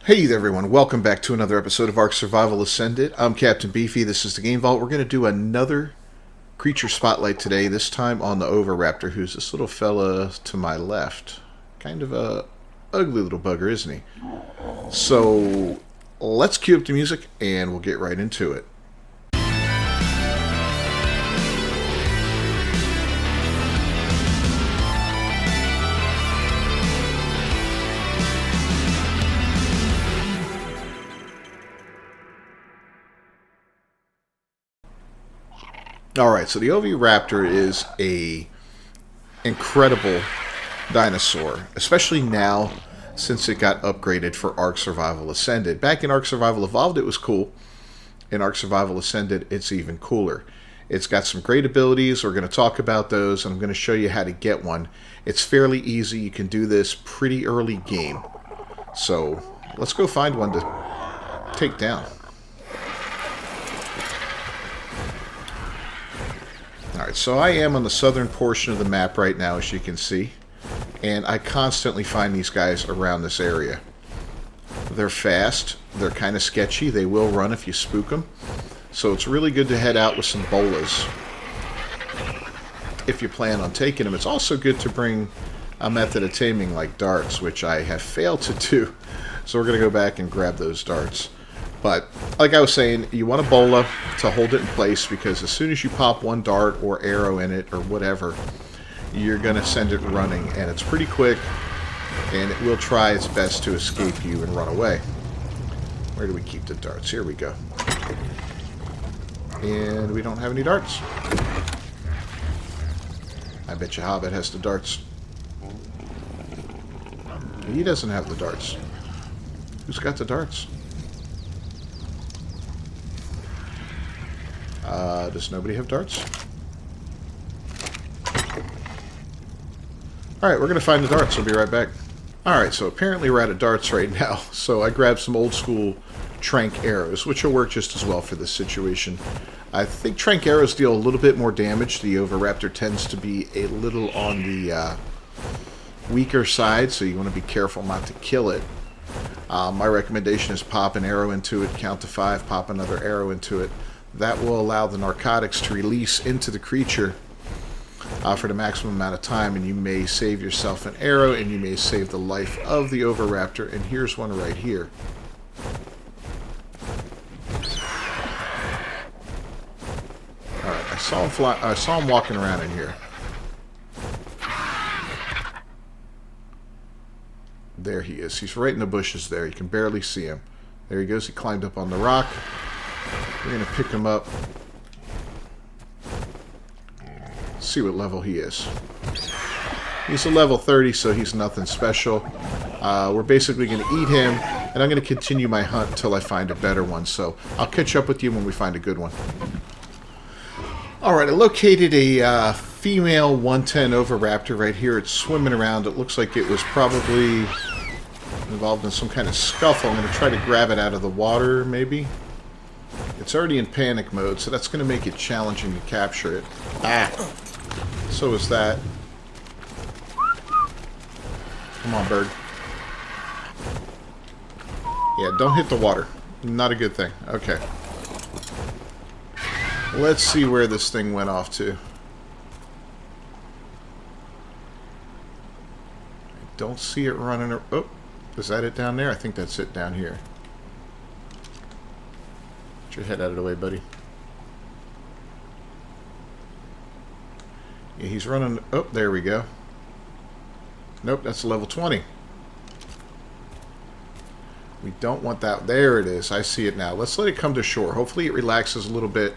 Hey there everyone, welcome back to another episode of Ark Survival Ascended. I'm Captain Beefy, this is the Game Vault. We're going to do another creature spotlight today, this time on the Oviraptor, who's this little fella to my left. Kind of a ugly little bugger, isn't he? So, let's cue up the music and we'll get right into it. Alright, so the Oviraptor is a incredible dinosaur, especially now since it got upgraded for Ark Survival Ascended. Back in Ark Survival Evolved it was cool. In Ark Survival Ascended it's even cooler. It's got some great abilities, we're going to talk about those, and I'm going to show you how to get one. It's fairly easy, you can do this pretty early game. So, let's go find one to take down. Alright, so I am on the southern portion of the map right now, as you can see. And I constantly find these guys around this area. They're fast, they're kind of sketchy, they will run if you spook them. So it's really good to head out with some bolas if you plan on taking them. It's also good to bring a method of taming like darts, which I have failed to do. So we're going to go back and grab those darts. But, like I was saying, you want a bola to hold it in place, because as soon as you pop one dart or arrow in it or whatever, you're going to send it running. And it's pretty quick, and it will try its best to escape you and run away. Where do we keep the darts? Here we go. And we don't have any darts. I bet you Hobbit has the darts. He doesn't have the darts. Who's got the darts? Does nobody have darts? Alright, we're going to find the darts. We'll be right back. Alright, so apparently we're out of darts right now. So I grabbed some old school trank arrows, which will work just as well for this situation. I think trank arrows deal a little bit more damage. The Oviraptor tends to be a little on the weaker side, so you want to be careful not to kill it. My recommendation is pop an arrow into it, count to 5, pop another arrow into it. That will allow the narcotics to release into the creature for the maximum amount of time, and you may save yourself an arrow, and you may save the life of the Oviraptor. And here's one right here. Alright, I saw him walking around in here. There he is. He's right in the bushes there. You can barely see him. There he goes. He climbed up on the rock. We're going to pick him up. See what level he is. He's a level 30, so he's nothing special. We're basically going to eat him, and I'm going to continue my hunt until I find a better one. So I'll catch up with you when we find a good one. Alright, I located a female 110 Oviraptor right here. It's swimming around. It looks like it was probably involved in some kind of scuffle. I'm going to try to grab it out of the water, maybe. It's already in panic mode, so that's going to make it challenging to capture it. Ah! So is that. Come on, bird. Yeah, don't hit the water. Not a good thing. Okay. Let's see where this thing went off to. I don't see it running. Oh, is that it down there? I think that's it down here. Get your head out of the way, buddy. Yeah, he's running. Oh, there we go. Nope, that's level 20. We don't want that. There it is. I see it now. Let's let it come to shore. Hopefully it relaxes a little bit.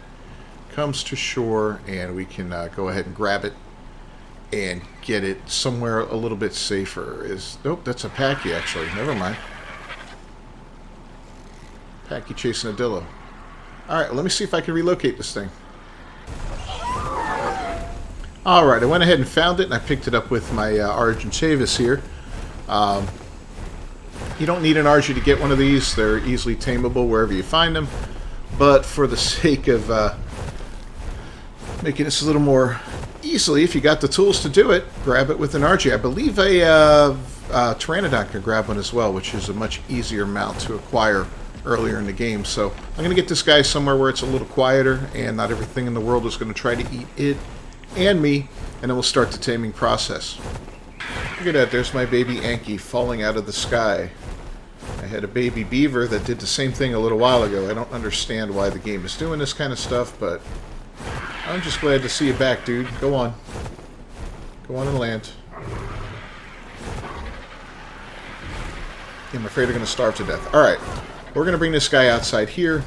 Comes to shore, and we can go ahead and grab it and get it somewhere a little bit safer. Nope, that's a Packy, actually. Never mind. Packy chasing a Dillo. Alright, let me see if I can relocate this thing. Alright, I went ahead and found it, and I picked it up with my Argentavis here. You don't need an Argy to get one of these. They're easily tameable wherever you find them. But for the sake of making this a little more easily, if you got the tools to do it, grab it with an Argy. I believe a Pteranodon can grab one as well, which is a much easier mount to acquire earlier in the game. So I'm going to get this guy somewhere where it's a little quieter and not everything in the world is going to try to eat it and me, and then we'll start the taming process. Look at that, there's my baby Anki falling out of the sky. I had a baby beaver that did the same thing a little while ago. I don't understand why the game is doing this kind of stuff, but I'm just glad to see you back, dude. Go on. Go on and land. I'm afraid they're going to starve to death. Alright, we're going to bring this guy outside here,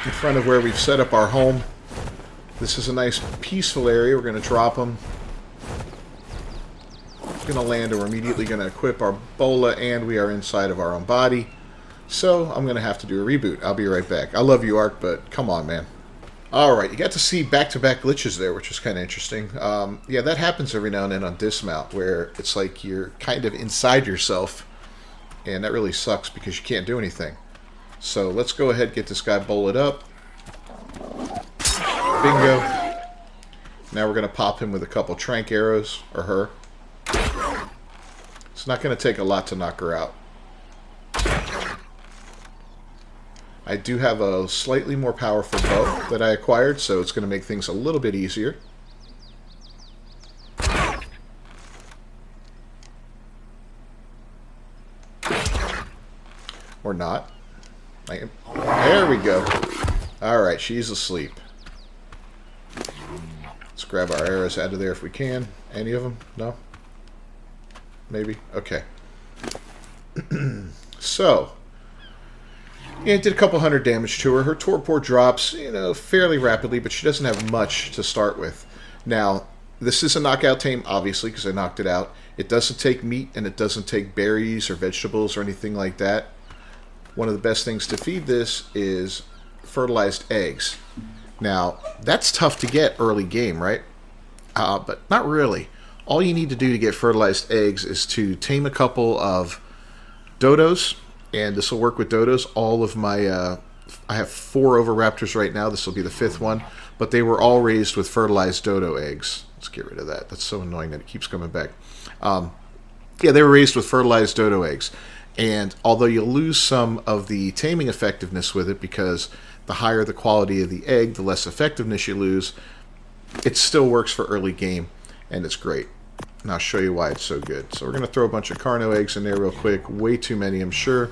in front of where we've set up our home. This is a nice peaceful area. We're going to drop him. We're going to land, and we're immediately going to equip our bola, and we are inside of our own body. So I'm going to have to do a reboot. I'll be right back. I love you, Ark, but come on, man. Alright, you got to see back-to-back glitches there, which is kind of interesting. Yeah, that happens every now and then on dismount, where it's like you're kind of inside yourself, and that really sucks because you can't do anything. So let's go ahead and get this guy bolted up. Bingo. Now we're going to pop him with a couple trank arrows, or her. It's not going to take a lot to knock her out. I do have a slightly more powerful bow that I acquired, so it's going to make things a little bit easier. Or not. There we go. Alright, she's asleep. Let's grab our arrows out of there if we can. Any of them? No? Maybe? Okay. So, yeah, it did a couple hundred damage to her. Her torpor drops, you know, fairly rapidly, but she doesn't have much to start with. Now, this is a knockout tame, obviously, because I knocked it out. It doesn't take meat, and it doesn't take berries or vegetables or anything like that. One of the best things to feed this is fertilized eggs. Now, that's tough to get early game, right? But not really. All you need to do to get fertilized eggs is to tame a couple of dodos, and this will work with dodos. All of my, I have 4 Oviraptors right now. This will be the 5th one, but they were all raised with fertilized dodo eggs. Let's get rid of that. That's so annoying that it keeps coming back. Yeah, they were raised with fertilized dodo eggs. And although you'll lose some of the taming effectiveness with it, because the higher the quality of the egg, the less effectiveness you lose, it still works for early game, and it's great. And I'll show you why it's so good. So we're going to throw a bunch of Carno eggs in there real quick. Way too many, I'm sure.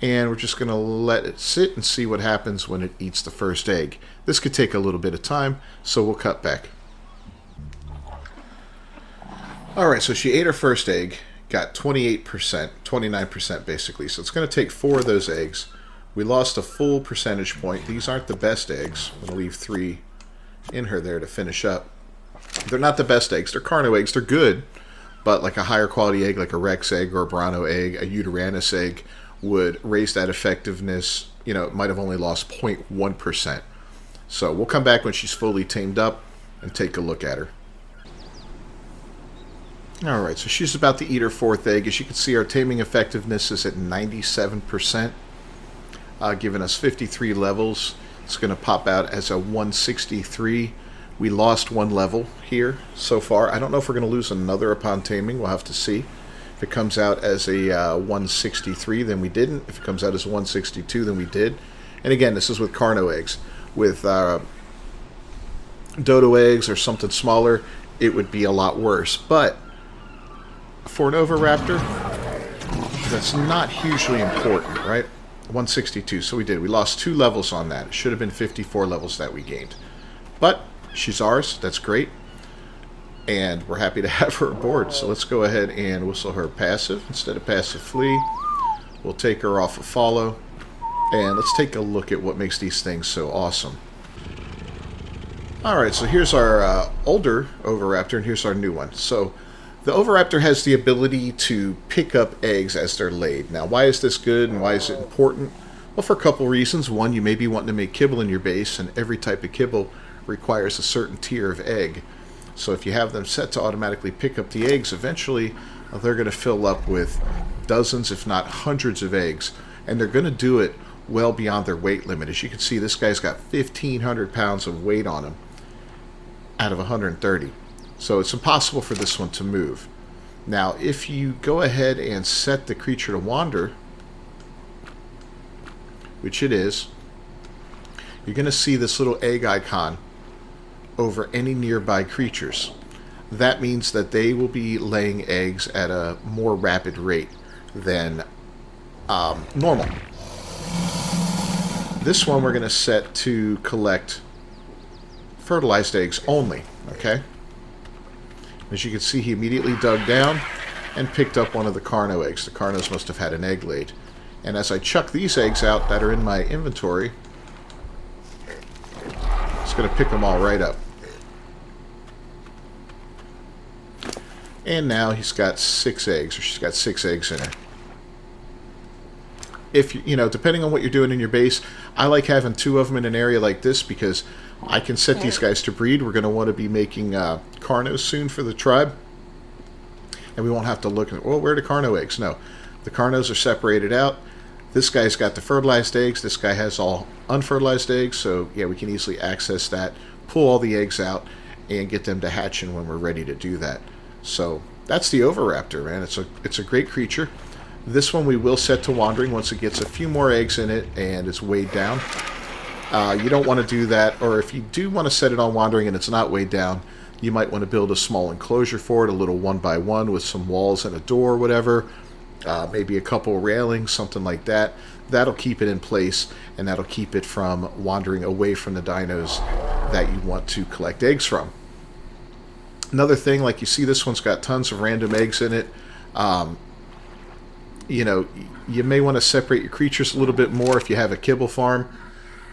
And we're just going to let it sit and see what happens when it eats the first egg. This could take a little bit of time, so we'll cut back. Alright, so she ate her first egg. Got 28%, 29% basically. So it's going to take 4 of those eggs. We lost a full percentage point. These aren't the best eggs. I'm going to leave 3 in her there to finish up. They're not the best eggs. They're Carno eggs. They're good. But like a higher quality egg, like a Rex egg or a Brano egg, a Uteranus egg, would raise that effectiveness. You know, it might have only lost 0.1%. So we'll come back when she's fully tamed up and take a look at her. Alright, so she's about to eat her 4th egg. As you can see, our taming effectiveness is at 97%, giving us 53 levels. It's going to pop out as a 163. We lost 1 level here so far. I don't know if we're going to lose another upon taming. We'll have to see. If it comes out as a 163, then we didn't. If it comes out as a 162, then we did. And again, this is with Carno eggs. With dodo eggs or something smaller, it would be a lot worse. But for an Oviraptor, that's not hugely important, right? 162, so we did. We lost 2 levels on that. It should have been 54 levels that we gained. But she's ours. That's great. And we're happy to have her aboard. So let's go ahead and whistle her passive instead of passive flee. We'll take her off of follow. And let's take a look at what makes these things so awesome. Alright, so here's our older Oviraptor, and here's our new one. So the Oviraptor has the ability to pick up eggs as they're laid. Now, why is this good and why is it important? Well, for a couple reasons. One, you may be wanting to make kibble in your base, and every type of kibble requires a certain tier of egg. So if you have them set to automatically pick up the eggs, eventually they're going to fill up with dozens, if not hundreds of eggs. And they're going to do it well beyond their weight limit. As you can see, this guy's got 1,500 pounds of weight on him out of 130. So it's impossible for this one to move. Now, if you go ahead and set the creature to wander, which it is, you're going to see this little egg icon over any nearby creatures. That means that they will be laying eggs at a more rapid rate than normal. This one we're going to set to collect fertilized eggs only, okay? As you can see, he immediately dug down and picked up one of the Carno eggs. The Carnos must have had an egg laid. And as I chuck these eggs out that are in my inventory, it's going to pick them all right up. And now he's got 6 eggs, or she's got 6 eggs in her. If you know, depending on what you're doing in your base, I like having 2 of them in an area like this because I can set these guys to breed. We're going to want to be making Carnos soon for the tribe. And we won't have to look at, well, where are the Carno eggs? No. The Carnos are separated out. This guy's got the fertilized eggs. This guy has all unfertilized eggs. So, yeah, we can easily access that, pull all the eggs out, and get them to hatching when we're ready to do that. So, that's the Oviraptor, man. It's a great creature. This one we will set to wandering once it gets a few more eggs in it and it's weighed down. You don't want to do that, or if you do want to set it on wandering and it's not weighed down, you might want to build a small enclosure for it, a little 1x1 with some walls and a door, whatever. Maybe a couple railings, something like that. That'll keep it in place, and that'll keep it from wandering away from the dinos that you want to collect eggs from. Another thing, like you see, this one's got tons of random eggs in it. You know, you may want to separate your creatures a little bit more if you have a kibble farm.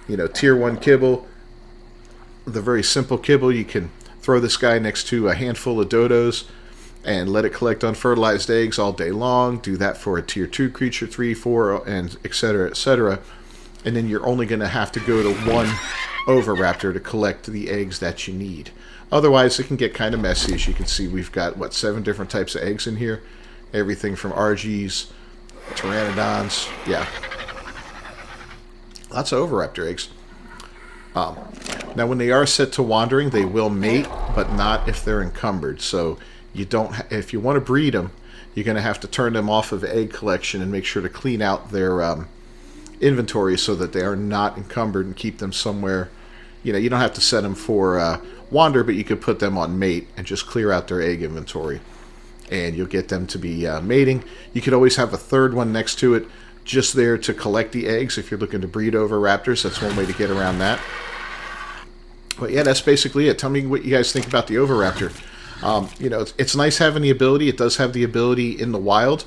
You know, tier 1 kibble, the very simple kibble, you can throw this guy next to a handful of dodos and let it collect unfertilized eggs all day long. Do that for a tier 2 creature, 3, 4, and etc., etc. And then you're only going to have to go to one Oviraptor to collect the eggs that you need. Otherwise, it can get kind of messy. As you can see, we've got, what, 7 different types of eggs in here? Everything from RGs, Pteranodons, yeah. Lots of Oviraptor eggs. Now, when they are set to wandering, they will mate, but not if they're encumbered. So, you don't. If you want to breed them, you're going to have to turn them off of egg collection and make sure to clean out their inventory so that they are not encumbered and keep them somewhere. You know, you don't have to set them for wander, but you could put them on mate and just clear out their egg inventory, and you'll get them to be mating. You could always have a third one next to it, just there to collect the eggs if you're looking to breed Oviraptors. That's one way to get around that. But yeah, that's basically it. Tell me what you guys think about the Oviraptor. You know, it's nice having the ability. It does have the ability in the wild.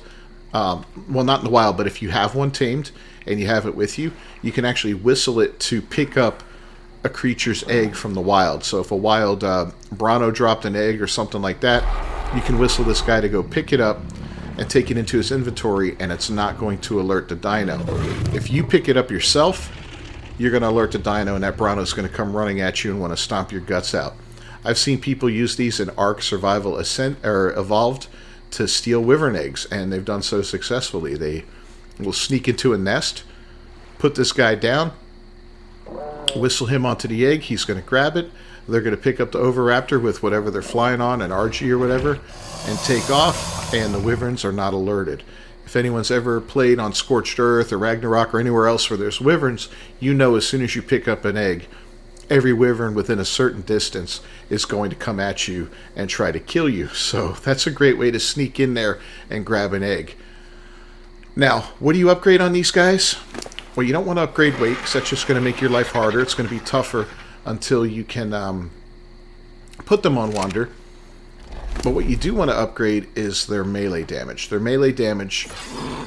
Well, not in the wild, but if you have one tamed and you have it with you, you can actually whistle it to pick up a creature's egg from the wild. So if a wild Brano dropped an egg or something like that, you can whistle this guy to go pick it up and take it into his inventory, and it's not going to alert the dino. If you pick it up yourself, you're going to alert the dino, and that Brano's going to come running at you and want to stomp your guts out. I've seen people use these in Ark Survival Evolved to steal wyvern eggs, and they've done so successfully. They will sneak into a nest, put this guy down, whistle him onto the egg, he's going to grab it, they're going to pick up the Oviraptor with whatever they're flying on, an RG or whatever, and take off, and the wyverns are not alerted. If anyone's ever played on Scorched Earth or Ragnarok or anywhere else where there's wyverns, you know as soon as you pick up an egg, every wyvern within a certain distance is going to come at you and try to kill you. So that's a great way to sneak in there and grab an egg. Now, what do you upgrade on these guys? Well, you don't want to upgrade weight because that's just going to make your life harder. It's going to be tougher until you can put them on wander. But what you do want to upgrade is their melee damage. Their melee damage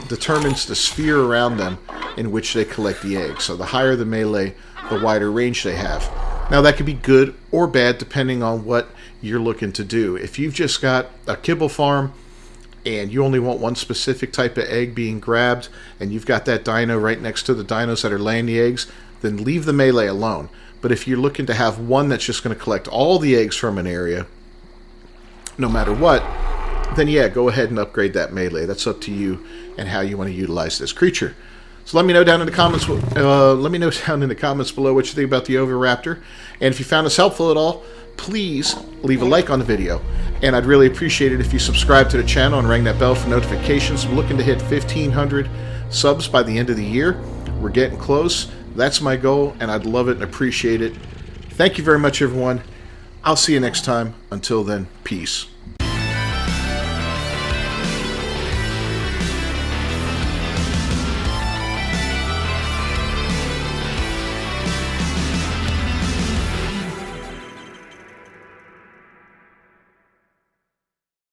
determines the sphere around them in which they collect the eggs. So the higher the melee, the wider range they have. Now that could be good or bad depending on what you're looking to do. If you've just got a kibble farm and you only want one specific type of egg being grabbed and you've got that dino right next to the dinos that are laying the eggs, then leave the melee alone. But if you're looking to have one that's just going to collect all the eggs from an area, no matter what, then yeah, go ahead and upgrade that melee. That's up to you and how you want to utilize this creature. So let me know down in the comments. Below what you think about the Oviraptor, and if you found this helpful at all, please leave a like on the video And I'd really appreciate it if you subscribe to the channel and rang that bell for notifications. We're looking to hit 1,500 subs by the end of the year. We're getting close. That's my goal, and I'd love it and appreciate it. Thank you very much, everyone. I'll see you next time. Until then, peace.